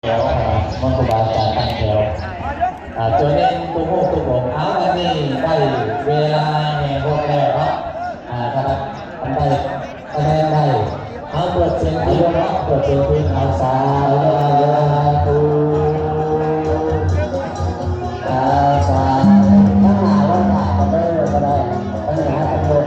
แถวมณฑลบาลตั้งแถวตัวเล่นตัวโม่ตัวผมเอาอันนี้ได้เวลาในพวกแรกเนาะครับอันใดได้เอาเปิดเสียงที่เนาะเปิดเสียงที่เอาสายตูสายถ้าหาว่าหาก็ได้ก็ได้ปัญหาทั้งหมด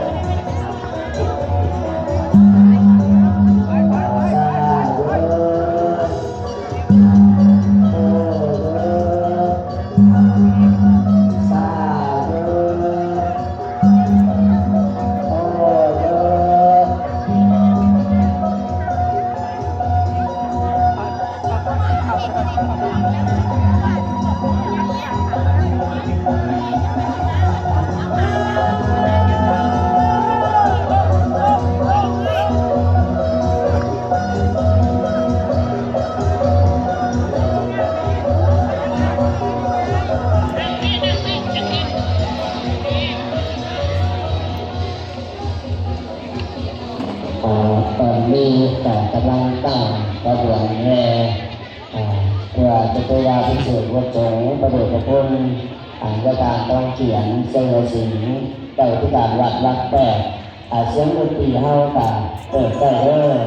ตอนนี้แต่กำลังตั้งกระบวนแร่เพื่อจะพยายามพิสูจน์ว่าจงประโยชน์กับคนในการต้องเขียนเซลล์สิงเต่าที่การวัดรักแปดเสียงดนตรีเท่ากับเปิดใจเด้อ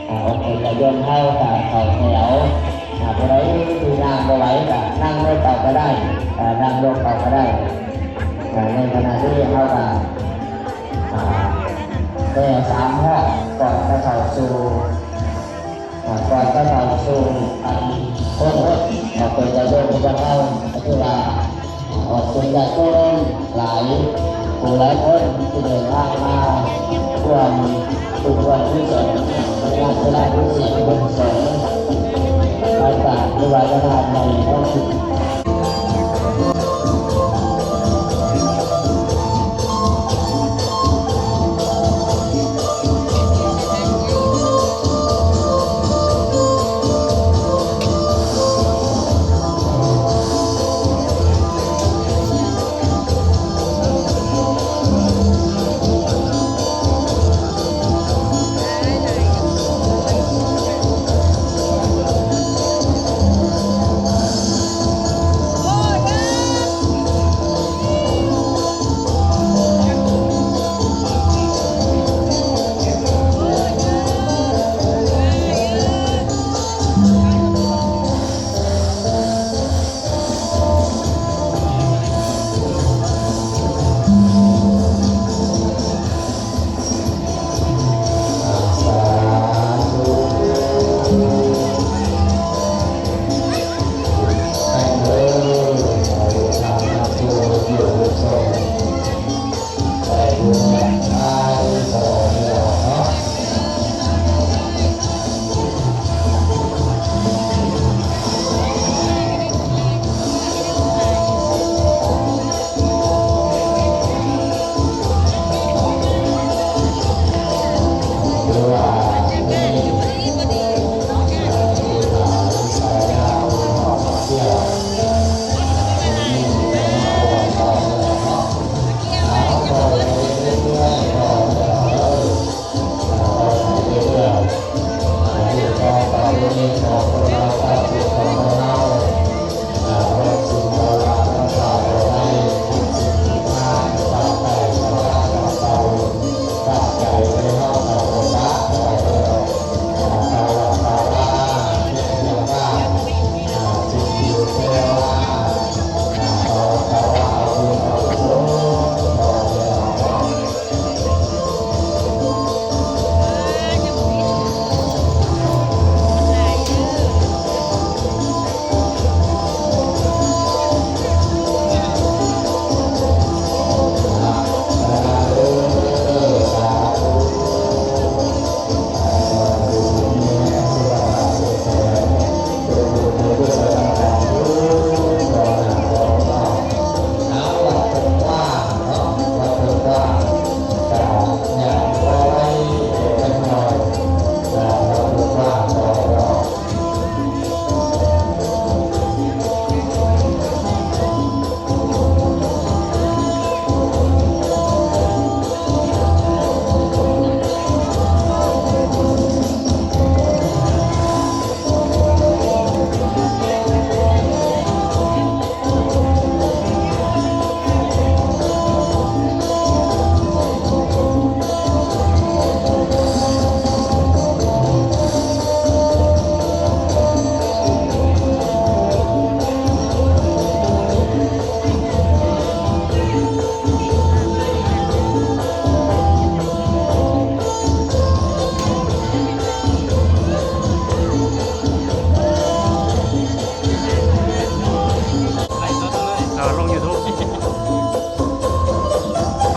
โอเคจะโยนเท่ากับเข่าแถวพอได้ดูนางเอาไว้กับนั่งรถเต่าก็ได้นั่งรถเต่าก็ได้ในขณะที่เท่ากับแต่สามห้อก่อนจะเข้าสู่โค้งเราเป็นจะโยนจะเข้าคือว่าออกเป็นจะโค้งหลายผู้หลายคนที่เดินทางมาร่วมทุกวันที่สองในงานเวลาที่สี่เป็นสองไปจากที่วัฒนธรรมในท้องถิ่น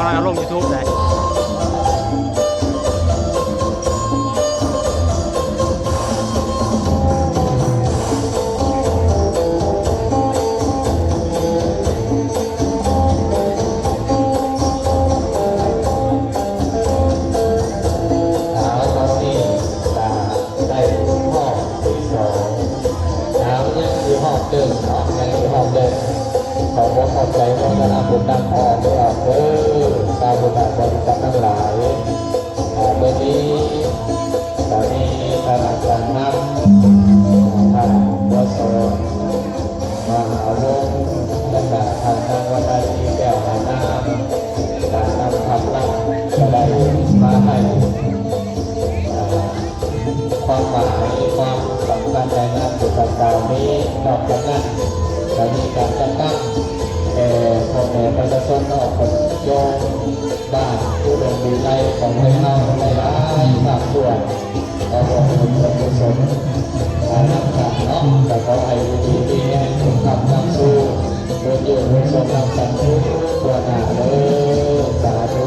ำลังเอาลง YouTube เลยขอขอบใจขอคณะบุญนำพรด้วยชาวบุญบริษัททั้งหลายเมื่อนี้ตอนนี้ทางการนำทางวสมหาวงศ์และทางวัดที่แก้วน้ำการนำคำลังจะได้มาให้ความหมายความสำคัญในงานสุดต่างๆนี้นอกจากนั้นจะมีการจัดตั้งพ่อแม่ประชาชนออกผลโยงบ้านผู้ดำดีใจของให้เราในร้ายภาคส่วนเราบอกเป็นส่วนกุศลนำกันเนาะแต่ก็ให้ดีดีแน่ทำนำสู้เพื่ออยู่ในส่วนนำกันทุกตัวหน้าเลยสาธุ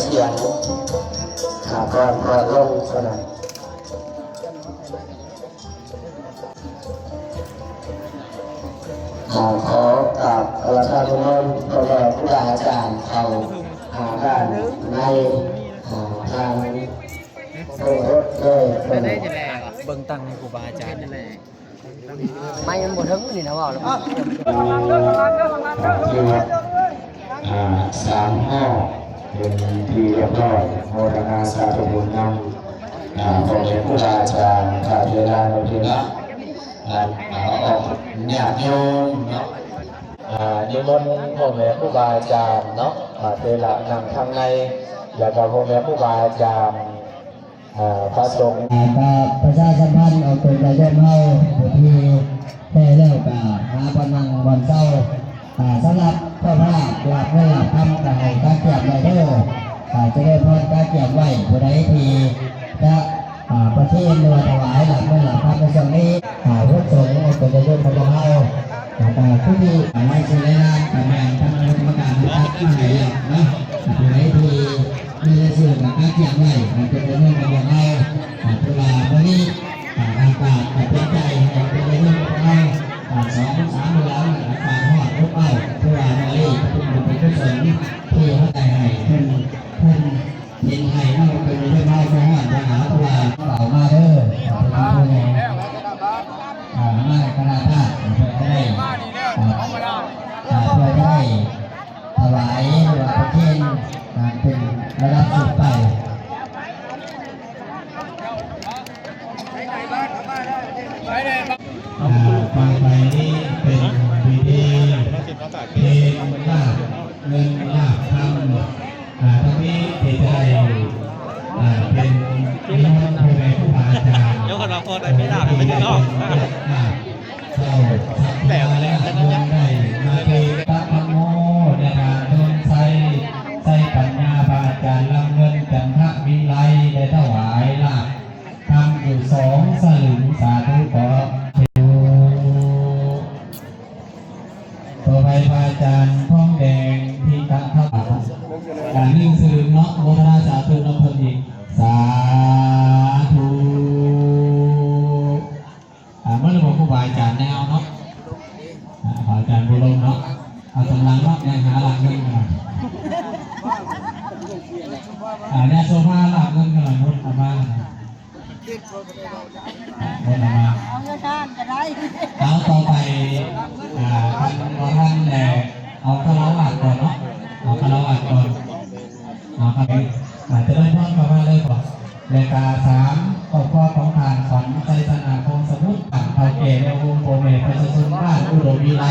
เสียงขาพรพรลงเท่านั้นขอกราบพระธาตุพนมพระบรมครูบาอาจารย์เขาหาด้านในทางโรงรถเลยเป็นเบิ่งตั้งครูบาอาจารย์นั่นแหละ ไม่มันหมดทั้งนี่นะว่าแล้ว3 เป็นที่เรียบร้อยโมทนาสาธุบุญนำของเจ้าผู้อาจารย์ข้าเวลาเราเทระออกญาติโยมเนาะนิมนต์พ่อแม่ผู้บาอาจารย์เนาะเทระนั่งข้างในแล้วก็พ่อแม่ผู้บาอาจารย์พระสงฆ์ประชาสัมพันธ์เอาตัวใจเริ่มเข้าที่แท้แล้วก็หาพนังวันเจ้าสำหรับเจ้าภาพหลักเพื่อทำการการเกี่ยวไว้เด้อจะได้พอการเกี่ยวไว้ผู้ใดที่จะประเทศเรือถวายหลักเมื่อหลักทำในส่วนนี้พระสงฆ์เอาตัวใจเริ่มเข้าผู้ที่ไม่ใช่ได้ร่างแต่แบ่งทางกรรมการที่ทักมาให้นะผู้ใดที่มีเสื่อมกับการเกี่ยวไว้เป็นเรื่องของเราเวลาวันนี้อากาศเป็นใจเป็นเรื่องของเรา2-3 เดือนอากาศหอดลุกเอาเพื่อมาลีคุณเป็นผู้สนที่เขาใจให้เพิ่นเห็นให้เราเป็นเรื่องเรา ระดับสุดไปฟังไปนี่เป็นพิธีเทลาบเงินลาบทำทั้งนี้ที่จะได้เป็นนิมนต์ผู้ใดผู้อาจารย์ เดี๋ยวคนเราพอได้ไม่ได้ไม่ได้นอก แต่อะไรแล้วนะได้มาเป็นพระธรรมโมในการโดนใส่ปัญญาบาอาจารย์ลำเงินจันทวิไลได้ถวายลาภทำอยู่2 สลึงสาธุขอต่อไปพระอาจารย์ท้องแดงที่ตะทับการนิ่งสลึงเนาะโมทนาสาธุน้ำเพลินอีกสาธุเมื่อเราบอกครูบาอาจารย์แนวเนาะอาจารย์บุญลงเนาะเอาตำรางรอบในหาหลักเงินกันเนี่ยโซฟาหลักเงินกันหน่อยมุดออกมามุดออกมาเอาเงินด้านก็ได้เอาต่อไปท่านแหละเอาคารวะก่อนเนาะเอาคารวะก่อนเอาคารวะจะได้ทอดคารวะเลยก่อนเลข3ครอบครัวของทานฝันใจสนาคงสมุทรเท่าแก่ในวงโปรเมทประชาชนบ้านอุดมวิไล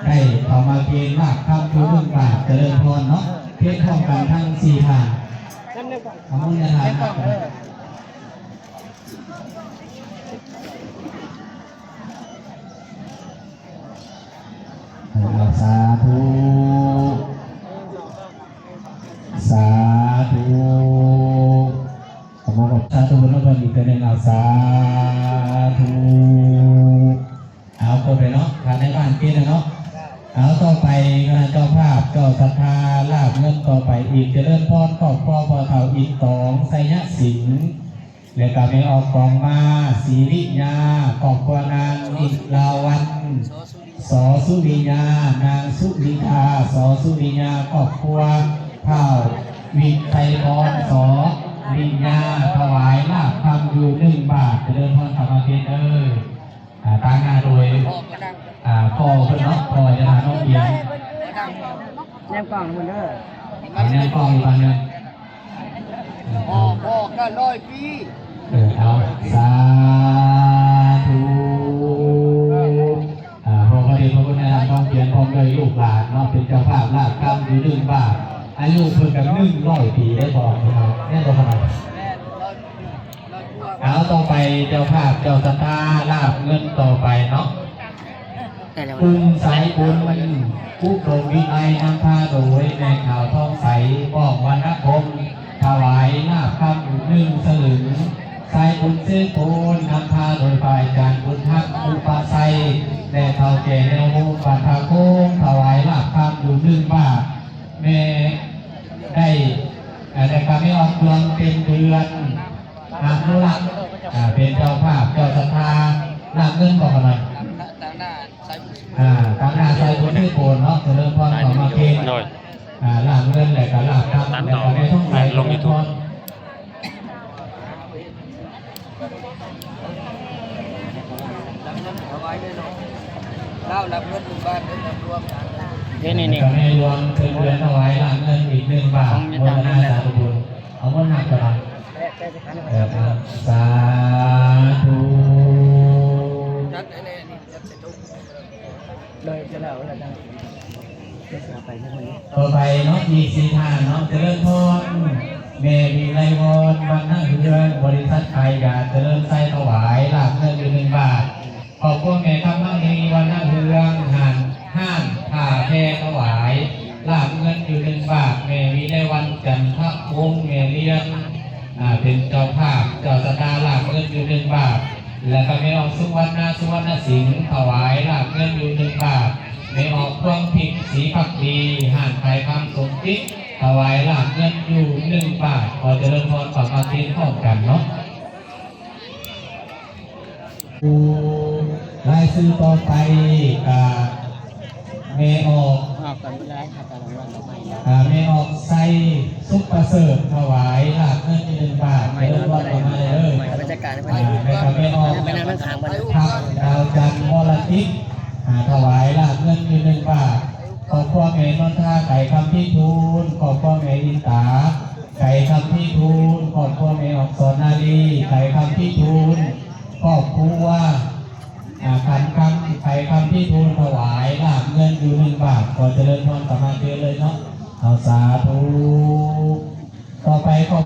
ได้เข้ามาเกณฑ์มากข้ามคือเรื่องบาปเจริญพรเนาะเพียงพร้อมกันทั้ง4 ทางขอบคุณนะครับสาธุสาธุขอบคุณสาธุบุญพลอีกเป็นเอาสาธุเอาคนไปเนาะทานในบ้านกินเนาะเอาต่อไปเจ้าภาพเจ้าศรัทธาลาบเงินต่อไปอีกเจริญพรครอบครัวพ่อเฒ่าอีก2 ไสยศิลป์แล้วก็ไม่ออกกองมาศรีริยาครอบครัวนางอิลาวันสอสุริยานางสุริธาสอสุริยาครอบครัวเผ่าวิไทยพรสอริยาถวายลาภคำอยู่1 บาทเจริญพรธรรมเกณฑ์ตั้งหน้าโดยพ่อเพื่อนเนาะพ่อจะทานน้องเบียร์แนมกล่องมันเด้อแนมกล่องอีกวันนึงพ่อก็100 ปีเอาสาธุพอพอดีพระพุทธเจ้าต้องเขียนพร้อมด้วยลูกหลานเนาะเป็นเจ้าภาพลาภกรรมอยู่1 บาทอายุเพิ่งกับ100 ปีได้บอกนะครับแน่นอนครับเอาต่อไปเจ้าภาพเจ้าศรัทธาลาภเงินต่อไปเนาะคุณสายบุญผู้โปรวิไลนำพาโดยในข่าวทองใสบอกวรรณพงศ์ถวายลาภคำอยู่1 สลึงสายบุญเส้นโพนนำพาโดยฝ่ายอาจารย์บุญทักอุปไสยและเท่าแก่แนววงปัทาโค้งถวายลาภคำอยู่1 บาทแม่ได้แต่การไม่ออกดวงเป็นเดือนอนุรักษ์เป็นเจ้าภาพเจ้าศรัทธาลาภเงินบอกอะไรต่างหน้าใส่บุญที่โกนเนาะจะเริ่มพรต่อมาเกณฑ์ลาภเงินแหละกับลาภทำแล้วก็ไม่ต้องใส่ลงยูทูบเล่ารับเงินหมู่บ้านเดินรวมกันนี่ก็ไม่รวมเป็นเดือนถวายลาภเงินอีก1 บาทโมทนาสาธุบุญเอาเงินหักกันสาธุเลยจะเล่าอะไรได้ไปที่คนนี้ต่อไปเนาะมี4 ทางเนาะเจริญพรเมรีไรวอนวันหน้าเรือนบริษัทไทยกาเจริญไส้ถวายลาภเงินอยู่1 บาทขอบคุณแม่คำมั่งเองวันหน้าเรือนห้านผ่าแพรถวายลาภเงินอยู่1 บาทแม่มีในวันจันทร์วงศ์แม่เลี้ยงเป็นเจ้าภาพเจ้าศรัทธาลาภเงินอยู่1 บาทแล้วก็ไม่ออกสุวรรณสิงห์ถวายลาภเงินอยู่1 บาทไม่ออกพวงผิดสีผักดีห่านไทยคำสมทิศถวายลาภเงินอยู่1 บาทขอเจริญพรต่อมาเทียนพร้อมกันเนาะรายชื่อต่อไปเมออกเมออกไซซุปเปอร์เสิร์ฟถวายลาภเงิน1 บาทเจริญพรต่อมาเลยบรรยากาศเมออกทับดาวจันทร์วรทิพย์ถวายลาภเงินอยู่1 บาทขอบพ่อแม่นนทาไก่คำพิทูลขอบพ่อแม่อินตาถ ไก่คำที่ทูลครอบครัวแม่ออกสอนนาลีไก่คำที่ทูลครอบครัวขันคำไก่คำที่ทูลถวายลาบเงินอยู่1 บาทขอเจริญพรกับมาเจอเลยเนาะเอาสาธุต่อไปขอ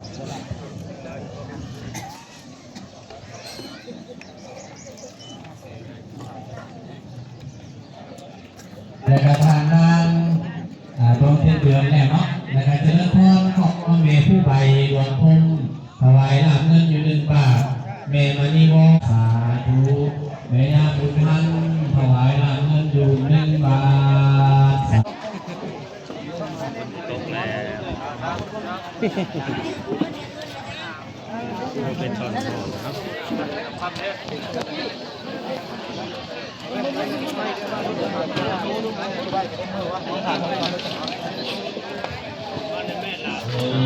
และกระทานนางดวงเทียนเดือนแน่เนาะและการเจริญพรของเมผู้ใบดวงพุ่มถวายลาบเงินอยู่1 บาทเมมานีวงสาธุเมยาบุญทันถวายลาบเงินอยู่1 บาทตกแล้วเป็นช้อนโซนครับ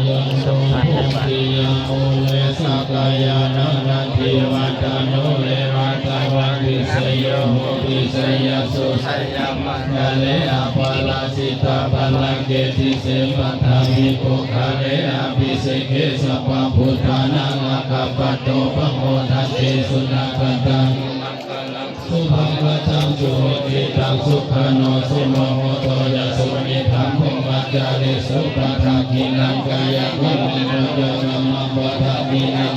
ยังโตทิยังโมเลสักายานานาทิวัตานุเลวัตาวันติสยโมติสยสุสัยมังกะเลอภาลาสิตาภาลังเกติเสปัทามิโกคาเลอภิเสเกสัพพพุทธานังอาคาปโตปโมทัสเตสุนักตังสุภังวจังจุหิตังสุขโนสุโมโหโตยสุนิธัมภมัจจาริสุปะทากินังกายวัมโนโยกัมมังปะทากินัง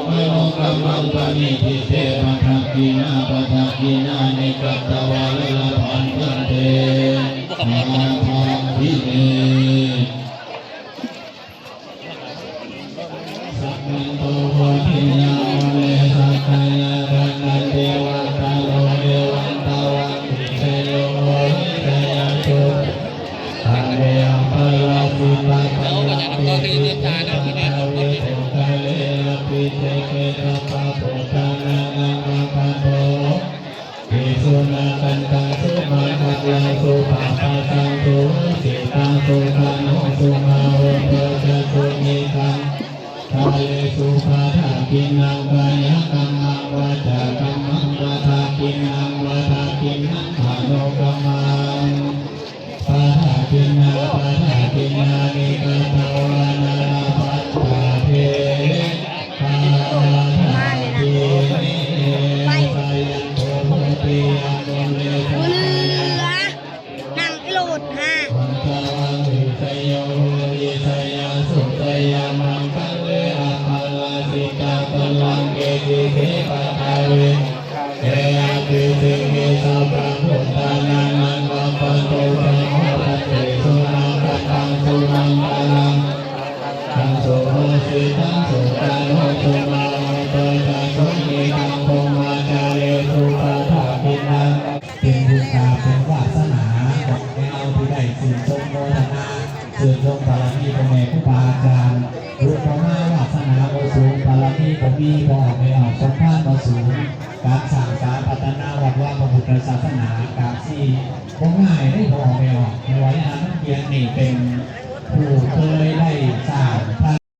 มโนกัมมังปณิทิเตปะทากินาปะทากินานิกัตตวาลาภันตันเตมาทังทิเนสัพพันโตโหติยาโมเลสักกายารันเทวตาโลเอวันตาวันติเสโยโหติเสยสุทาเรอัมปะลาสุตาปัญญาปิติตานาเวตุกะเลปิเตเกตัปปะปุตตานังอังคาโตอิสุนาคันตังสุมาคัตลังสุภาปะตังสุสิตังสุขันโหสุมาโหเปจะสุนิตังทะเลสุภาทากินังกายกัมมังวาจากัมมังวาทากินังวาทากินังมโนกัมมังปาทากินาปาทากินานิกัตตวานาปัตตาเทปาทากินิสายันโตโหติยัมโมเลสักกายาหนังโหลดฮะวันตาวันติสยโหติสยสุสยมังคะเลอะภาลาสิกาพลังเกติเทปะทาเวเออะติสิเกสัพพะพุทธานังอังคัปปะโตปะโมทัสเตสุนังกัตังสุนังกาลังทังสุโหสิทังสุกาโนสุมาโหเตจะสุนิทังพงมาจาเรสุปะทากินังเป็นบุญตาเป็นวาสนาของเราที่ได้สืบทรงโมทนาสืบทรงบารมีของแม่ครูบาอาจารย์รูปพระมาวาสนาโอสูงบารมีของมีพอออกไปออกสมภาพโอสูงการสร้างการพัฒนาวัดว่าพระพุทธศาสนาการที่พงง่ายได้พอออกไปออกในวันนั้นเพียงนี่เป็นผู้เคยได้สร้าง